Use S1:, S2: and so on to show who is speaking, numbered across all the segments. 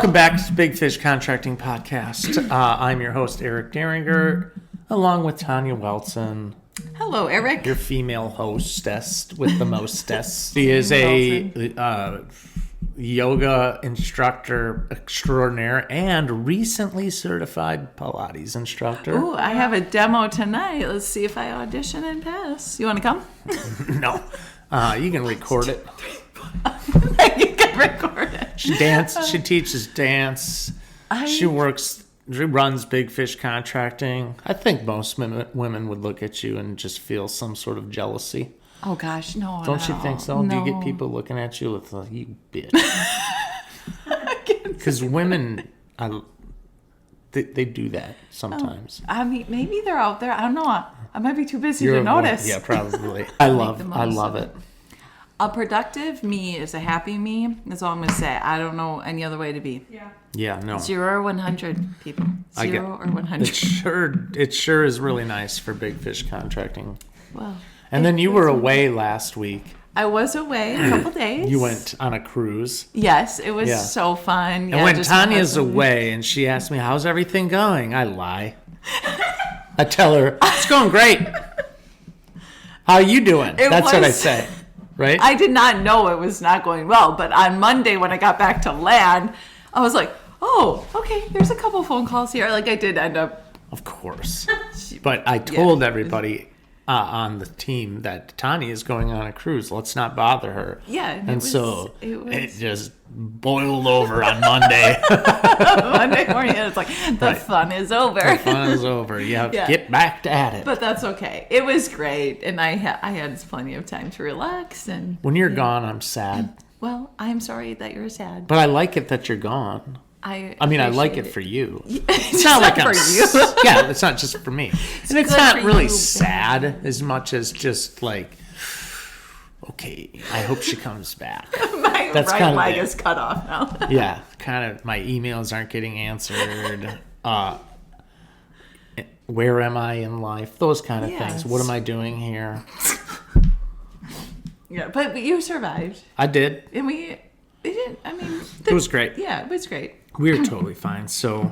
S1: Welcome back to Big Fish Contracting Podcast. I'm your host, Eric Deringer, along with Tanya Welton.
S2: Hello, Eric.
S1: Your female hostess with the mostess. She is a yoga instructor extraordinaire and recently certified Pilates instructor.
S2: Ooh, I have a demo tonight. Let's see if I audition and pass. You want to come?
S1: No. You can record it.
S2: You can record it.
S1: She teaches dance. She runs Big Fish Contracting. I think most women would look at you and just feel some sort of jealousy.
S2: Oh gosh, no.
S1: Don't you think so?
S2: No.
S1: Do you get people looking at you with you bitch? Because women, they do that sometimes.
S2: I mean, maybe they're out there. I don't know. I might be too busy to notice.
S1: Yeah, probably. I love it.
S2: A productive me is a happy me. That's all I'm going to say. I don't know any other way to be.
S1: Yeah, no.
S2: 0 or 100 people. 0 or 100.
S1: It sure is really nice for Big Fish Contracting.
S2: Well.
S1: And then you were away last week.
S2: I was away a couple days.
S1: You went on a cruise.
S2: Yes, it was so fun.
S1: Yeah, and when Tanya's away and she asks me, how's everything going? I lie. I tell her, it's going great. How are you doing? That's what I say. Right?
S2: I did not know it was not going well, but on Monday when I got back to land, I was like, oh, okay, there's a couple phone calls here. Like I did end up.
S1: Of course. But I told everybody on the team that Tanya is going on a cruise. Let's not bother her.
S2: Yeah.
S1: It just boiled over on Monday.
S2: Monday morning, it's like, the fun is over.
S1: The fun is over. Yeah, get back at it.
S2: But that's okay. It was great, and I had plenty of time to relax. And
S1: when you're gone, I'm sad.
S2: Well, I'm sorry that you're sad.
S1: But I like it that you're gone. I like it for you.
S2: It's not like
S1: I'm
S2: for you.
S1: Yeah, it's not just for me. And it's not really sad as much as just like, okay, I hope she comes back.
S2: My right leg is cut off now.
S1: Yeah, kind of. My emails aren't getting answered. Where am I in life? Those kind of things. What am I doing here?
S2: Yeah, but you survived.
S1: I did.
S2: And it
S1: was great.
S2: Yeah, it was great.
S1: We were totally fine. So,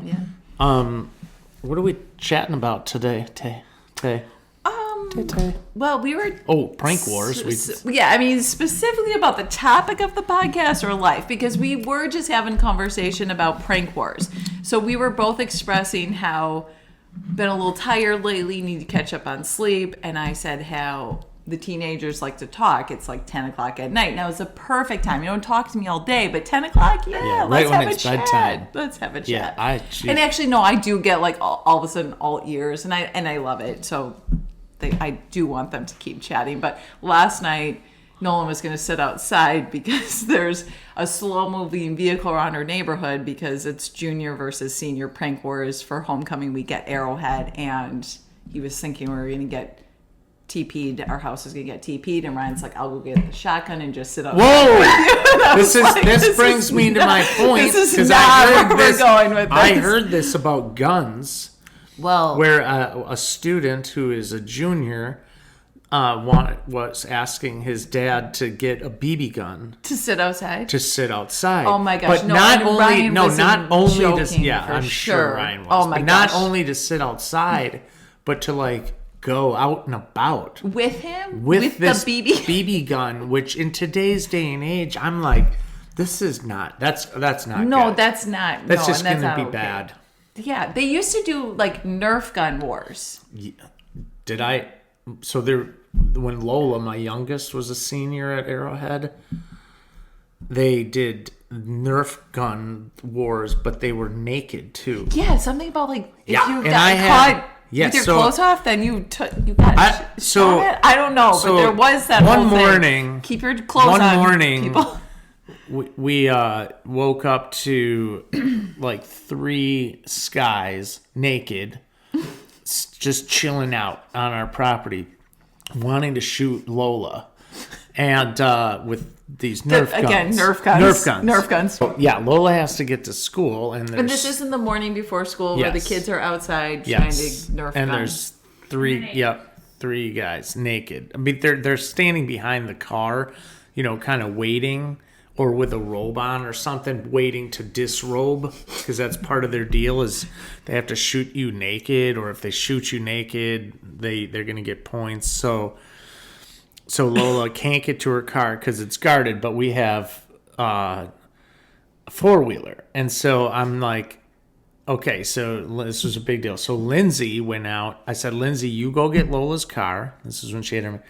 S1: what are we chatting about today?
S2: Well, we were...
S1: prank wars.
S2: Specifically about the topic of the podcast or life, because we were just having conversation about prank wars. So we were both expressing how been a little tired lately, need to catch up on sleep, and I said how the teenagers like to talk. It's like 10 o'clock at night. Now it's a perfect time. You don't talk to me all day, but 10 o'clock,
S1: right when it's bedtime.
S2: Let's have a chat.
S1: Yeah,
S2: and actually, no, I do get like all of a sudden all ears, and I love it. So I do want them to keep chatting. But last night, Nolan was going to sit outside because there's a slow-moving vehicle around our neighborhood because it's junior versus senior prank wars for homecoming week at Arrowhead, and he was thinking we were going to get TP'd. Our house is going to get TP'd, and Ryan's like, I'll go get the shotgun and just sit outside.
S1: Whoa! This brings me to my point.
S2: This is not where we're going with this.
S1: I heard this about guns.
S2: Well,
S1: where a student who is a junior was asking his dad to get a BB gun
S2: to sit outside.
S1: Oh my gosh! But not only
S2: I'm
S1: sure Ryan was. Oh my gosh! Not only to sit outside, but to like go out and about
S2: with him
S1: with this
S2: the
S1: BB gun, which in today's day and age, I'm like, this is not. That's not.
S2: No,
S1: good.
S2: That's not.
S1: That's
S2: no,
S1: just going to be bad.
S2: Yeah, they used to do like Nerf gun wars.
S1: Yeah. Did I? So when Lola, my youngest, was a senior at Arrowhead, they did Nerf gun wars, but they were naked too.
S2: Yeah, something about like if you got caught with your clothes off, then you got shot at? I don't know, but there was that
S1: one
S2: whole
S1: morning.
S2: Thing. Keep your clothes on.
S1: One morning,
S2: people.
S1: We woke up to like 3 guys naked, just chilling out on our property, wanting to shoot Lola, and with these Nerf guns.
S2: Again, Nerf guns.
S1: So, yeah, Lola has to get to school, and
S2: this is in the morning before school where the kids are outside trying to Nerf
S1: and
S2: guns.
S1: There's 3 guys naked. I mean, they're standing behind the car, kind of waiting. or with a robe on or something, waiting to disrobe, because that's part of their deal is they have to shoot you naked, or if they shoot you naked, they're gonna get points. So Lola can't get to her car because it's guarded, but we have a four-wheeler, and so I'm like, okay, so this was a big deal. So Lindsay went out. I said, Lindsay, you go get Lola's car. This is when she had her,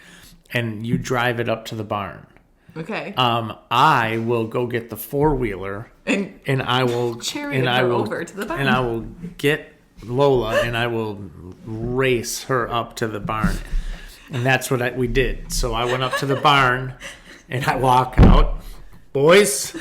S1: and you drive it up to the barn.
S2: Okay.
S1: I will go get the four-wheeler, and I will
S2: chariot her over to the barn.
S1: and I will get Lola, and I will race her up to the barn. And that's what we did. So I went up to the barn, and I walk out, boys.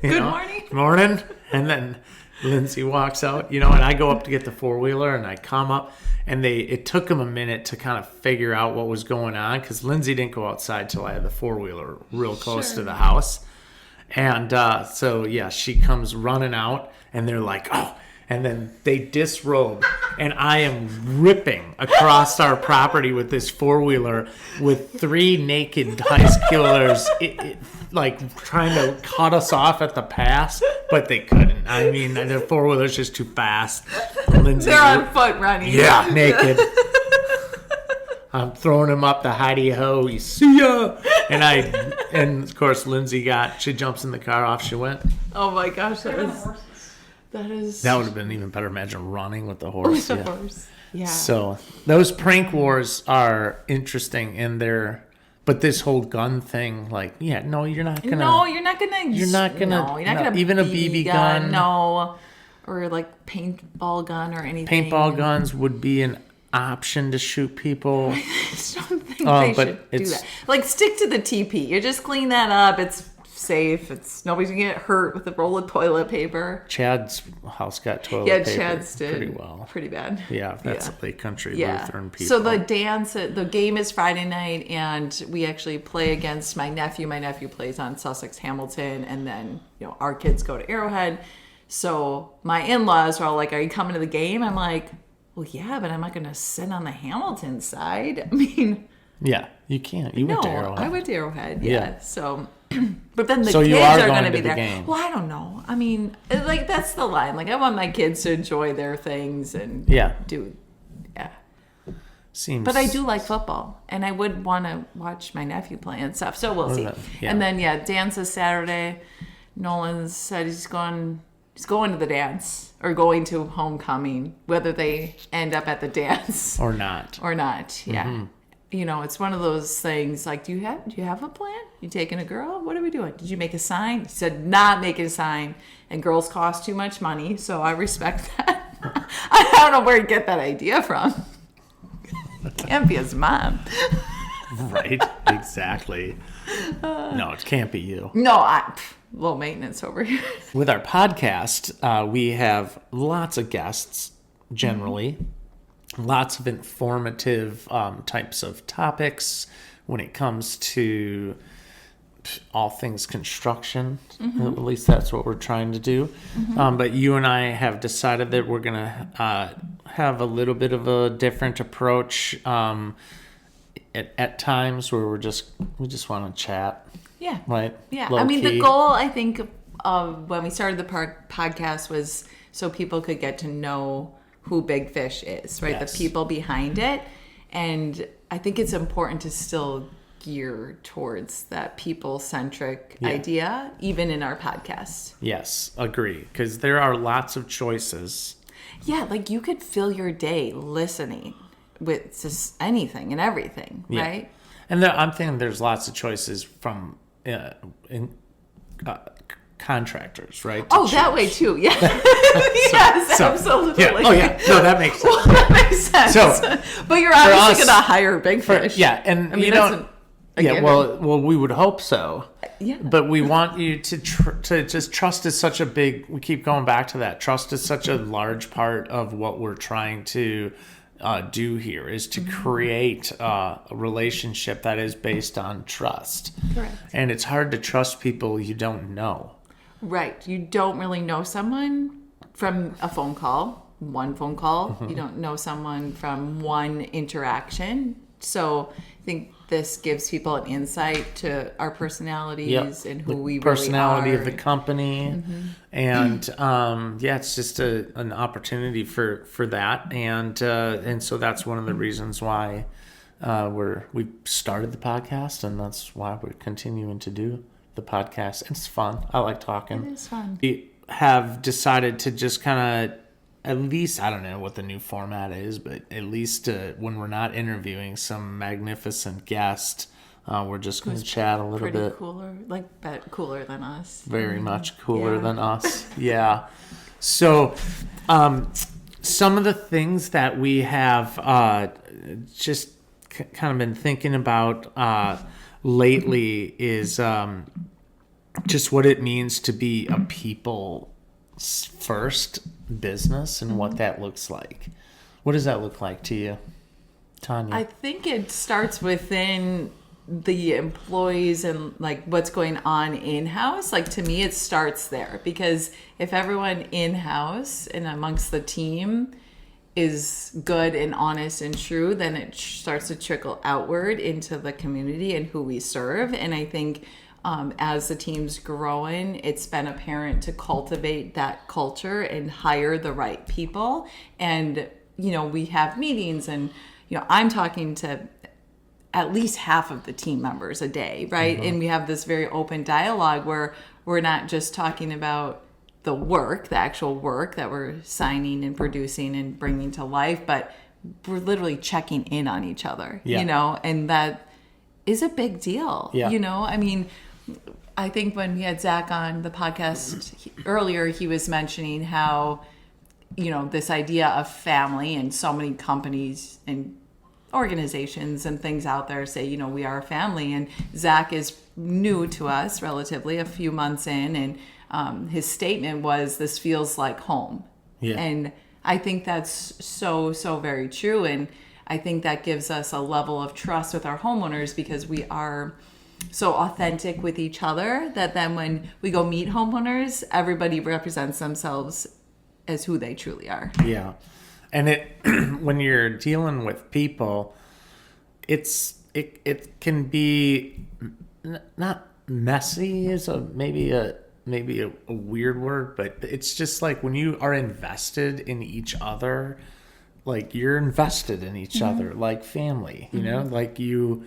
S2: Good morning.
S1: Morning. And then Lindsay walks out, and I go up to get the four-wheeler, and I come up, and it took them a minute to kind of figure out what was going on, because Lindsay didn't go outside till I had the four-wheeler real close to the house. And so, yeah, she comes running out, and they're like, oh. And then they disrobe, and I am ripping across our property with this four-wheeler with three naked high schoolers, like trying to cut us off at the pass, but they couldn't. I mean, the four-wheeler's just too fast. Lindsay,
S2: they're on foot running.
S1: Yeah, naked. I'm throwing him up the hidey-ho. You see ya! And of course, Lindsay she jumps in the car, off she went.
S2: Oh my gosh, that
S1: would have been even better. Imagine running with the horse.
S2: With the horse. Yeah.
S1: So those prank wars are interesting but this whole gun thing, like, yeah, no, you're not gonna.
S2: No, you're not gonna.
S1: Even a BB gun.
S2: No, or like paintball gun or anything.
S1: Paintball guns would be an option to shoot people.
S2: I just don't think they should do that. Like, stick to the TP. You just clean that up. It's safe. Nobody's gonna get hurt with a roll of toilet paper.
S1: Chad's house got toilet paper.
S2: Yeah, Chad's did
S1: pretty well.
S2: Pretty bad.
S1: Yeah, that's Lake Country Lutheran people.
S2: So the game is Friday night, and we actually play against my nephew. My nephew plays on Sussex Hamilton, and then our kids go to Arrowhead. So my in-laws are all like, "Are you coming to the game?" I'm like, "Well, yeah, but I'm not gonna sit on the Hamilton side." I mean,
S1: yeah, you can't. You went to Arrowhead.
S2: I went to Arrowhead. Yeah. So. But then the
S1: kids
S2: are going to be there.
S1: Game.
S2: Well, I don't know. I mean, like, that's the line. Like, I want my kids to enjoy their things and do.
S1: Seems.
S2: But I do like football, and I would want to watch my nephew play and stuff. So we'll see.
S1: Yeah.
S2: And then dance is Saturday. Nolan said he's going to the dance or going to homecoming, whether they end up at the dance
S1: or not.
S2: Yeah. Mm-hmm. It's one of those things like, do you have a plan? You taking a girl? What are we doing? Did you make a sign? He said, not making a sign. And girls cost too much money, so I respect that. I don't know where you get that idea from. It can't be his mom.
S1: Right, exactly. No, it can't be you.
S2: No, low maintenance over here.
S1: With our podcast, we have lots of guests, generally. Mm-hmm. Lots of informative types of topics when it comes to all things construction. Mm-hmm. At least that's what we're trying to do. Mm-hmm. But you and I have decided that we're going to have a little bit of a different approach at times where we just want to chat.
S2: Yeah.
S1: Right?
S2: Yeah.
S1: Low key.
S2: The goal, I think, of when we started the podcast was so people could get to know who Big Fish is, right? Yes. The people behind it. And I think it's important to still gear towards that people-centric idea, even in our podcast.
S1: Yes, agree. Because there are lots of choices.
S2: Yeah, like you could fill your day listening with just anything and everything, right?
S1: And I'm thinking there's lots of choices from contractors, right?
S2: That way too. Yeah. Yes, absolutely.
S1: Yeah. Oh yeah. No, that makes sense.
S2: Well, that makes sense.
S1: So,
S2: but you're obviously going to hire Big Fish.
S1: And you don't. Well, we would hope so.
S2: Yeah.
S1: But we want you to just trust is such a big. We keep going back to that. Trust is such a large part of what we're trying to do here is to create a relationship that is based on trust.
S2: Correct.
S1: And it's hard to trust people you don't know.
S2: Right. You don't really know someone from a phone call, one phone call. Mm-hmm. You don't know someone from one interaction. so I think this gives people an insight to our personalities
S1: Yep.
S2: and who
S1: The
S2: we
S1: personality
S2: really are.
S1: of the company, and it's just an opportunity for that, and so that's one of the reasons why we started the podcast, and that's why we're continuing to do the podcast. It's fun. I like talking.
S2: It is fun.
S1: We have decided to just kind of, at least, I don't know what the new format is, but at least when we're not interviewing some magnificent guest, we're just going to chat a little bit.
S2: Cooler, cooler than us.
S1: Very much cooler
S2: Yeah.
S1: than us. Yeah. So, some of the things that we have just kind of been thinking about lately is just what it means to be a people first business and what that looks like. What does that look like to you, Tanya?
S2: I think it starts within the employees and like what's going on in-house. Like, to me, it starts there, because if everyone in-house and amongst the team is good and honest and true, then it starts to trickle outward into the community and who we serve. And I think as the team's growing, it's been apparent to cultivate that culture and hire the right people. And, we have meetings, and, I'm talking to at least half of the team members a day, right? Mm-hmm. And we have this very open dialogue where we're not just talking about the work, the actual work that we're signing and producing and bringing to life, but we're literally checking in on each other, and that is a big deal.
S1: Yeah.
S2: I mean, I think when we had Zach on the podcast earlier, he was mentioning how, this idea of family, and so many companies and organizations and things out there say, we are a family. And Zach is new to us, relatively a few months in, and his statement was, "This feels like home."
S1: Yeah.
S2: And I think that's so very true. And I think that gives us a level of trust with our homeowners, because we are so authentic with each other that then when we go meet homeowners, everybody represents themselves as who they truly are.
S1: Yeah. And when you're dealing with people, it can be not messy is maybe a weird word, but it's just like when you are invested in each other, like you're invested in each other, like family, like you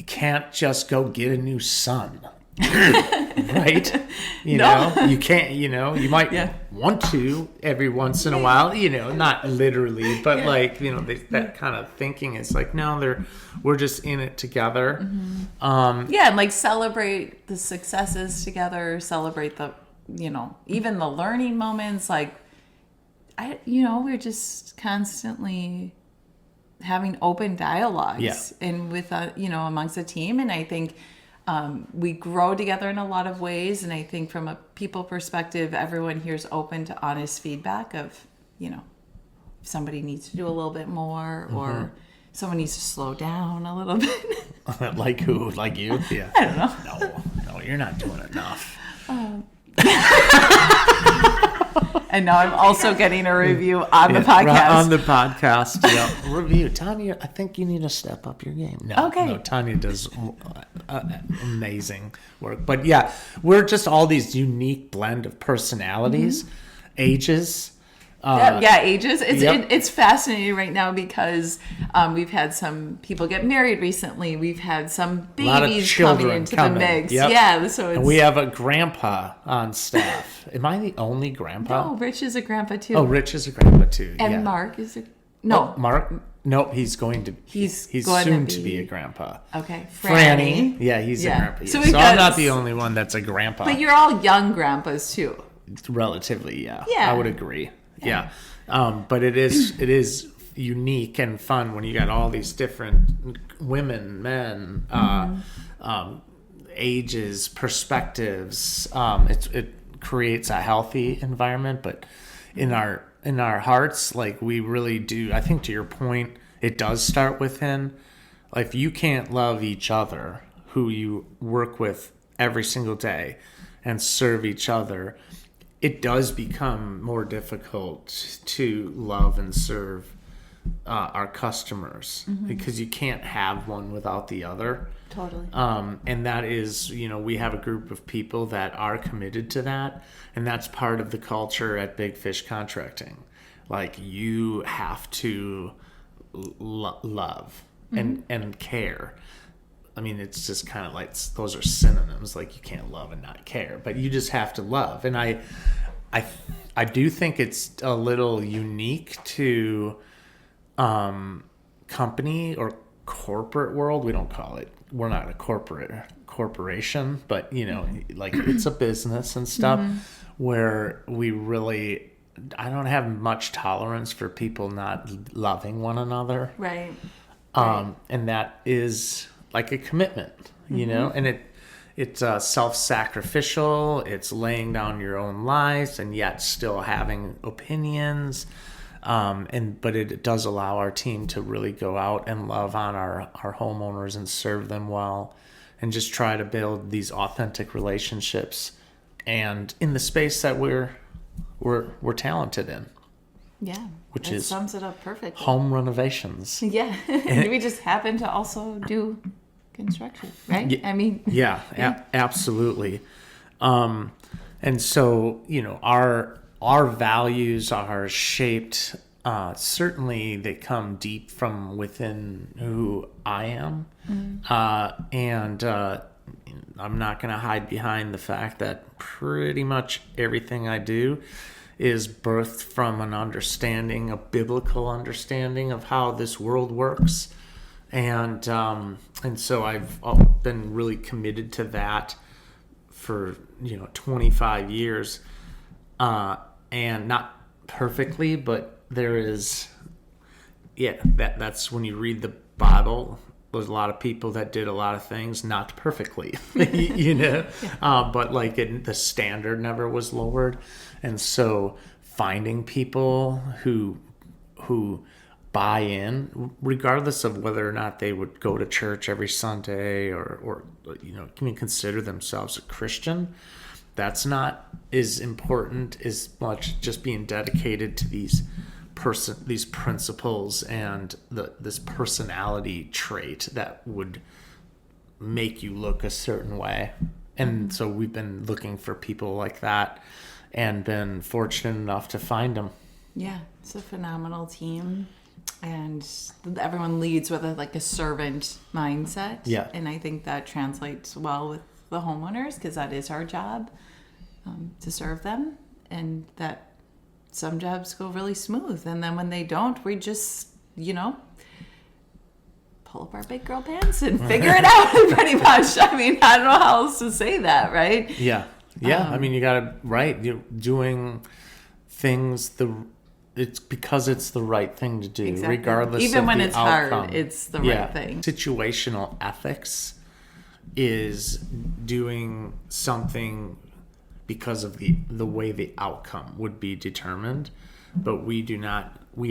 S1: can't just go get a new son. Right? You can't, you might want to every once in a while, not literally, but that kind of thinking is like, no, we're just in it together.
S2: Mm-hmm. And like celebrate the successes together, celebrate the, even the learning moments. Like, we're just constantly having open dialogues and with, amongst the team. And I think, we grow together in a lot of ways, and I think from a people perspective, everyone here is open to honest feedback of, if somebody needs to do a little bit more, or someone needs to slow down a little bit.
S1: Like who? Like you? Yeah.
S2: I don't know.
S1: No, you're not doing enough.
S2: And now I'm also getting a review on the podcast.
S1: Right on the podcast, review. Tanya, I think you need to step up your game. No, Tanya does amazing work. But yeah, we're just all these unique blend of personalities, ages.
S2: Ages. It's fascinating right now because we've had some people get married recently. We've had some babies coming into the mix.
S1: Yep.
S2: Yeah, so
S1: and we have a grandpa on staff. Am I the only grandpa?
S2: No, Rich is a grandpa too.
S1: Oh, Rich is a grandpa too.
S2: And Mark is no.
S1: Oh, Mark? No, he's going to. He's soon to be a grandpa.
S2: Okay,
S1: Franny. Yeah, he's a grandpa. So I'm not the only one that's a grandpa.
S2: But you're all young grandpas too.
S1: Relatively, yeah.
S2: Yeah,
S1: I would agree. Yeah. But it is unique and fun when you got all these different women, men, ages, perspectives. It creates a healthy environment, but in our hearts, like we really do. I think to your point, it does start within. Like if you can't love each other, who you work with every single day, and serve each other, it does become more difficult to love and serve our customers, because you can't have one without the other.
S2: Totally.
S1: And that is, we have a group of people that are committed to that, and that's part of the culture at Big Fish Contracting. Like, you have to love and care. I mean, it's just kind of like, those are synonyms. Like, you can't love and not care, but you just have to love. And I do think it's a little unique to company or corporate world. We don't call it, we're not a corporation, but like, it's a business and stuff, where we really, I don't have much tolerance for people not loving one another.
S2: Right.
S1: And that is like a commitment, and it's self-sacrificial. It's laying down your own lives and yet still having opinions. But it does allow our team to really go out and love on our homeowners and serve them well, and just try to build these authentic relationships, and in the space that we're talented in.
S2: Yeah.
S1: Which
S2: that
S1: is
S2: sums it up perfectly.
S1: Home renovations.
S2: Yeah. And we just happen to also do construction, right? I mean,
S1: yeah. Absolutely. And so, our values are shaped, certainly they come deep from within who I am. And I'm not going to hide behind the fact that pretty much everything I do is birthed from an understanding, a biblical understanding of how this world works. And so I've been really committed to that for 25 years, and not perfectly, but there is, that's when you read the Bible. There's a lot of people that did a lot of things not perfectly, but like the standard never was lowered, and so finding people who buy in, regardless of whether or not they would go to church every Sunday or can consider themselves a Christian. That's not as important as much just being dedicated to these principles and this personality trait that would make you look a certain way. And so we've been looking for people like that and been fortunate enough to find them.
S2: Yeah, it's a phenomenal team. And everyone leads with a servant mindset.
S1: Yeah.
S2: And I think that translates well with the homeowners, because that is our job, to serve them. And that some jobs go really smooth. And then when they don't, we just, pull up our big girl pants and figure it out pretty much. I mean, I don't know how else to say that, right?
S1: Yeah. Yeah. I mean, you got to, you're doing things it's because it's the right thing to do,
S2: exactly.
S1: Regardless
S2: even
S1: of
S2: when
S1: the
S2: it's
S1: outcome.
S2: hard, it's the right thing.
S1: Situational ethics is doing something because of the way the outcome would be determined, but we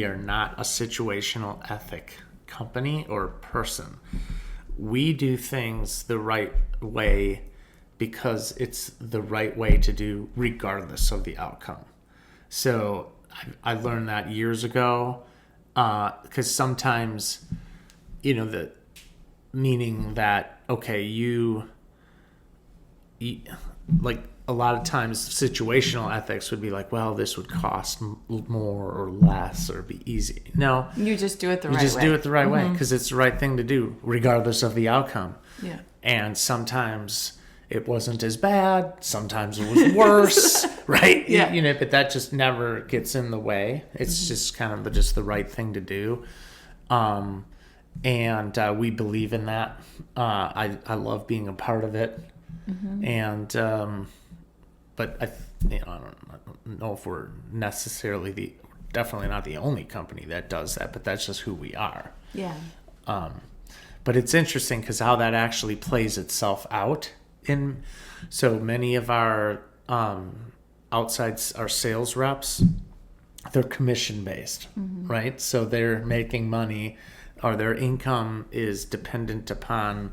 S1: are not a situational ethic company or person. We do things the right way because it's the right way to do regardless of the outcome. So I learned that years ago, because sometimes, the meaning that, okay, you like a lot of times situational ethics would be like, well, this would cost more or less or be easy. No,
S2: you just do it the right way.
S1: You just do it the right way because it's the right thing to do regardless of the outcome.
S2: Yeah.
S1: And sometimes it wasn't as bad. Sometimes it was worse, right?
S2: Yeah.
S1: But that just never gets in the way. It's just kind of just the right thing to do. And we believe in that. I love being a part of it. And, but I don't know if we're necessarily definitely not the only company that does that, but that's just who we are.
S2: Yeah.
S1: But it's interesting because how that actually plays itself out. So many of our our sales reps, they're commission based, right? So they're making money, or their income is dependent upon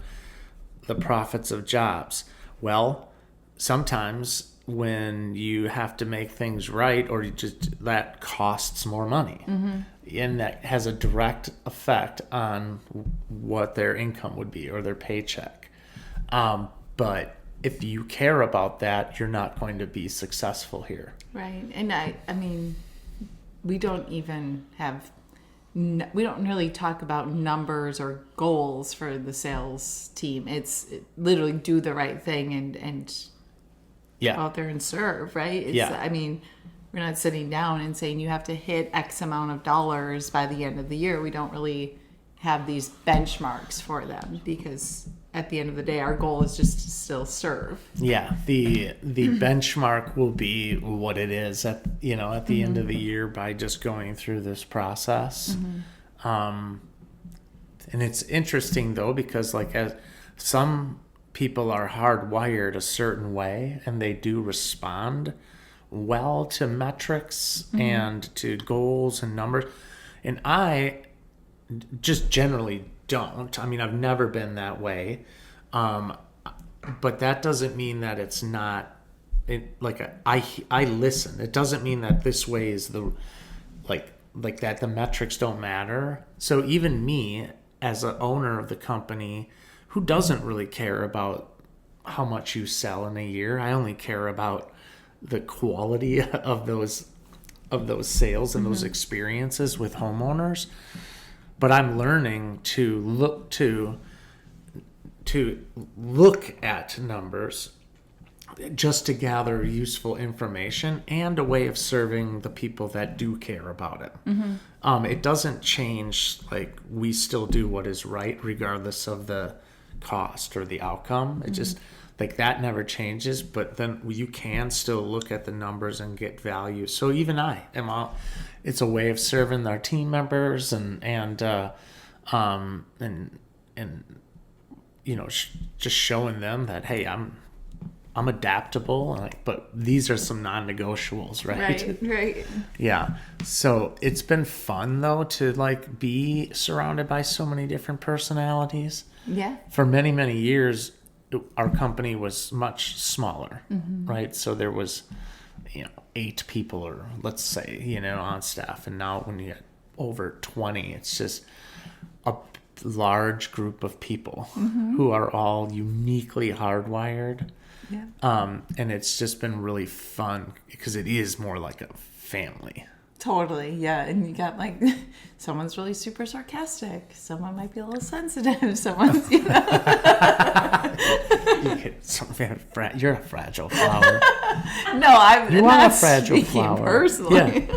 S1: the profits of jobs. Well, sometimes when you have to make things right, or that costs more money. and that has a direct effect on what their income would be or their paycheck. But if you care about that, you're not going to be successful here.
S2: Right. And I mean, we don't even have, we don't really talk about numbers or goals for the sales team. It's literally do the right thing and
S1: Yeah.
S2: go out there and serve, right? It's,
S1: Yeah.
S2: I mean, we're not sitting down and saying you have to hit X amount of dollars by the end of the year. We don't really have these benchmarks for them because at the end of the day, our goal is just to still serve.
S1: Yeah, the benchmark will be what it is at the end of the year by just going through this process. And it's interesting though, because like as some people are hardwired a certain way and they do respond well to metrics and to goals and numbers, and I just generally don't. I mean, I've never been that way, but that doesn't mean that it's not. I listen. It doesn't mean that this way is the like that the metrics don't matter. So even me as an owner of the company who doesn't really care about how much you sell in a year, I only care about the quality of those sales and those experiences with homeowners. But I'm learning to look at numbers just to gather useful information and a way of serving the people that do care about it. It doesn't change. Like, we still do what is right regardless of the cost or the outcome. It just like that never changes, but then you can still look at the numbers and get value. So even I am all, it's a way of serving our team members and just showing them that, hey, I'm adaptable, but these are some non-negotiables, right?
S2: Right.
S1: Yeah. So it's been fun though to like be surrounded by so many different personalities.
S2: Yeah.
S1: For many, many years, our company was much smaller, right? So there was, 8 people or let's say, on staff. And now when you get over 20, it's just a large group of people who are all uniquely hardwired.
S2: Yeah.
S1: And it's just been really fun because it is more like a family.
S2: Totally, yeah. And you got like, someone's really super sarcastic. Someone might be a little sensitive. Someone's,
S1: You're a fragile flower.
S2: No, I'm
S1: You
S2: not
S1: are a fragile
S2: speaking
S1: flower.
S2: personally.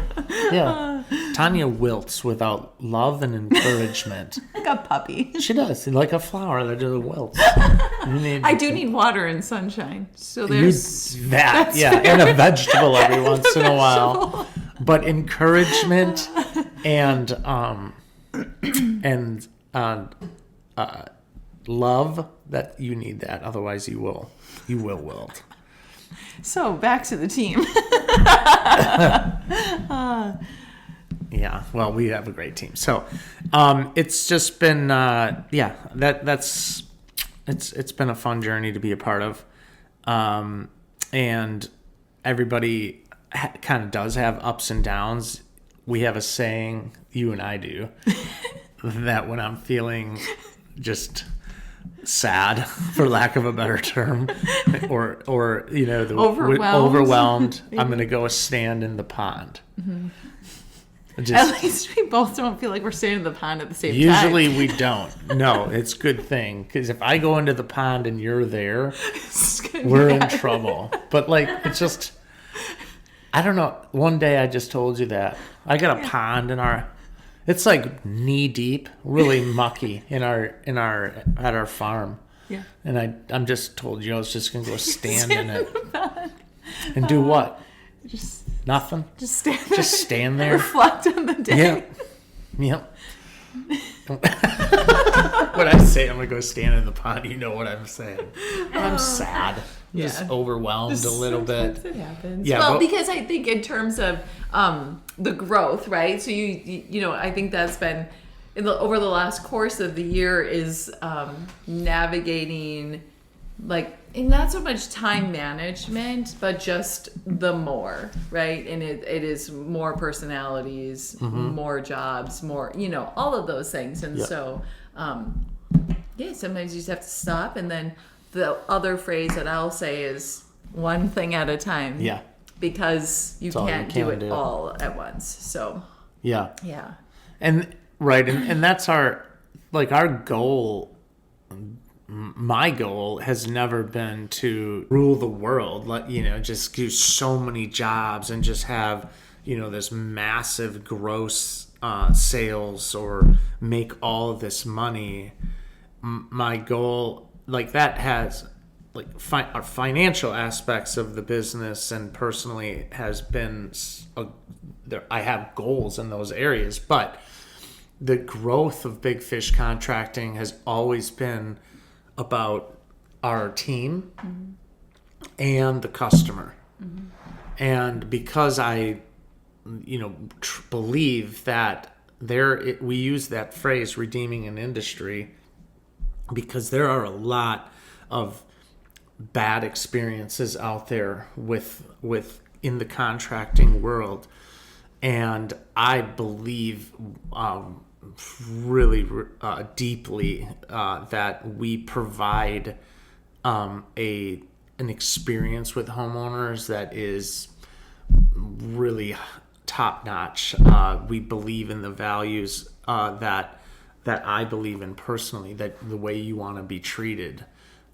S1: Yeah. Tanya wilts without love and encouragement.
S2: Like a puppy.
S1: She does, like a flower that just wilts.
S2: I do need water and sunshine. So there's
S1: that, yeah,
S2: fair.
S1: and a vegetable every once in a while. But encouragement and love, that you need that, otherwise you will wilt.
S2: So back to the team.
S1: Yeah, well, we have a great team. So it's just been it's been a fun journey to be a part of, and everybody kind of does have ups and downs. We have a saying, you and I do, that when I'm feeling just sad, for lack of a better term, or overwhelmed, I'm going to go stand in the pond.
S2: At least we both don't feel like we're staying in the pond at the same time.
S1: Usually we don't. No, it's a good thing, because if I go into the pond and you're there, we're in trouble. But like, it's just, I don't know. One day I just told you that I got a pond it's like knee deep, really mucky at our farm.
S2: Yeah.
S1: And I'm just told you I was just gonna go stand in it. And do what?
S2: Just
S1: nothing.
S2: Just stand there.
S1: Just stand there.
S2: Reflect on the day.
S1: Yep. When I say I'm gonna go stand in the pond, you know what I'm saying. I'm sad. Just overwhelmed a little bit.
S2: It happens.
S1: Yeah,
S2: well, because I think in terms of the growth, right? So you I think that's been over the last course of the year is navigating like And not so much time management, but just the more, right? And it is more personalities, more jobs, more, all of those things. And so, sometimes you just have to stop. And then the other phrase that I'll say is one thing at a time.
S1: Yeah.
S2: Because you can't do it all at once. So,
S1: yeah.
S2: And
S1: that's our goal. My goal has never been to rule the world, just do so many jobs and just have, this massive gross sales or make all of this money. My goal, that has our financial aspects of the business and personally has been, I have goals in those areas, but the growth of Big Fish Contracting has always been about our team and the customer. And because I, believe that we use that phrase, redeeming an industry, because there are a lot of bad experiences out there with in the contracting world. And I believe really deeply that we provide an experience with homeowners that is really top notch. We believe in the values that I believe in personally, that the way you want to be treated.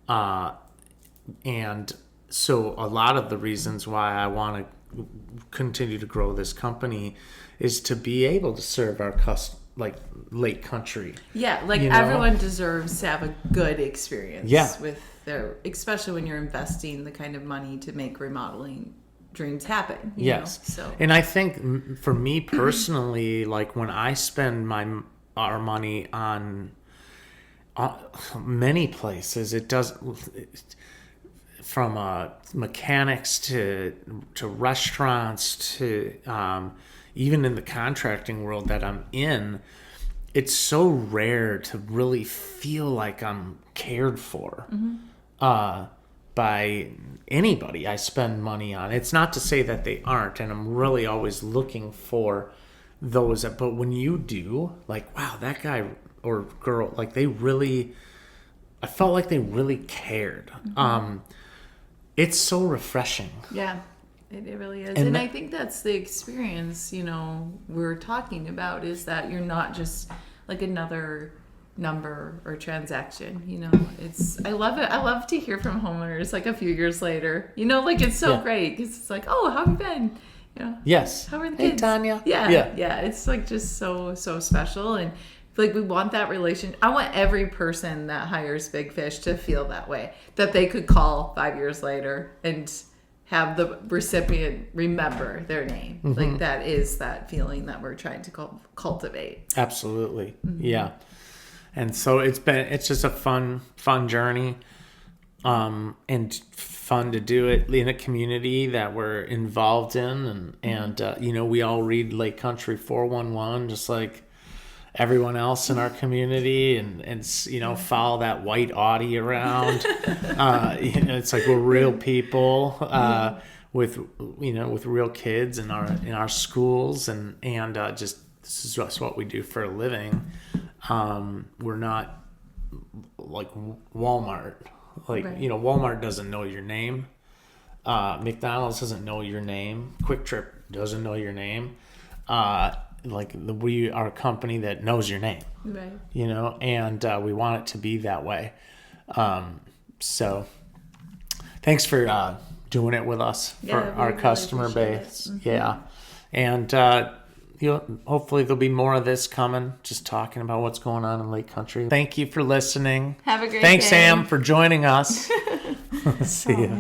S1: And so a lot of the reasons why I want to continue to grow this company is to be able to serve our Lake Country.
S2: Yeah, everyone deserves to have a good experience with their, especially when you're investing the kind of money to make remodeling dreams happen. You know? So,
S1: and I think for me personally, when I spend our money on many places, it does. From mechanics to restaurants to even in the contracting world that I'm in, it's so rare to really feel like I'm cared for by anybody I spend money on. It's not to say that they aren't, and I'm really always looking for those. But when you do, wow, that guy or girl, I felt like they really cared. It's so refreshing.
S2: Yeah, it really is. And I think that's the experience, we're talking about, is that you're not just another number or transaction. I love it. I love to hear from homeowners a few years later. It's so great because it's oh, how have you been?
S1: Yes.
S2: How are the kids?
S1: Hey, Tanya.
S2: Yeah. It's just so special. And we want that relation. I want every person that hires Big Fish to feel that way, that they could call 5 years later and have the recipient remember their name. That is that feeling that we're trying to cultivate.
S1: Absolutely. Yeah. And so it's just a fun journey, and fun to do it in a community that we're involved in. And we all read Lake Country 411, just like everyone else in our community, and follow that white Audi around. It's we're real people with real kids in our schools, and just this is just what we do for a living. We're not like Walmart. Walmart doesn't know your name. McDonald's doesn't know your name. Quick Trip doesn't know your name. We are a company that knows your name,
S2: right?
S1: And we want it to be that way. So thanks for doing it with us for our customer base. Yeah. And hopefully there'll be more of this coming, just talking about what's going on in Lake Country. Thank you for listening.
S2: Have a great day.
S1: Thanks, Sam, for joining us. See you.